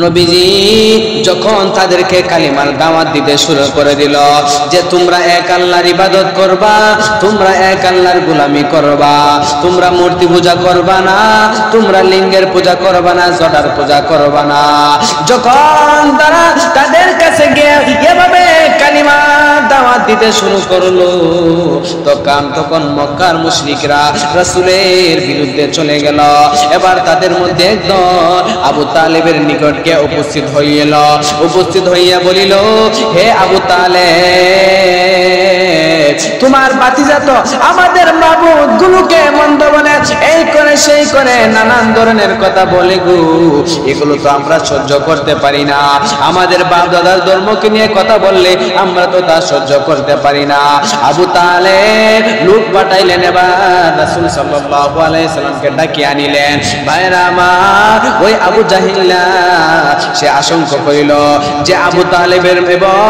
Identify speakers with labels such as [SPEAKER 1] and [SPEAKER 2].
[SPEAKER 1] নবীজি যখন তাদেরকে কালিমার দাওয়াত দিতে শুরু করে দিল যে তোমরা এক আল্লাহর ইবাদত করবা, তোমরা এক আল্লাহর গোলামি করবা, তোমরা মূর্তি পূজা করবা না, তোমরা লিঙ্গের পূজা করবা না, জটার পূজা করবা না, যখন তারা তাদের কাছে গিয়ে এভাবে কালিমার দাওয়াত দিতে শুরু করলো তখন মক্কার মুশরিকরা রাসূলের বিরুদ্ধে চলে গেল। এবার তাদের মধ্যে একদল আবু তালেবের নিকট গিয়ে উপস্থিত হইয়া বলিল, হে আবু তালেব, তোমার ভাতিজা তো আমাদের মাবুদ গুলোকে মন্দ বলে, এই করে সেই করে নানান ধরনের কথা বলে গো, এগুলো তো আমরা সহ্য করতে পারি না। আমাদের বাপ দাদার ধর্মকে নিয়ে কথা বললে আমরা তো তা সহ্য করতে পারি না। আবু তালেব লোক পাঠাইলেন, এবার রাসূল সাল্লাল্লাহু আলাইহি সাল্লামকে ডাকিয়ে আনিলেন। ভাইরা আমার, ওই আবু জাহিল্লা সে আশঙ্কা করিল যে আবু তালেবের এবং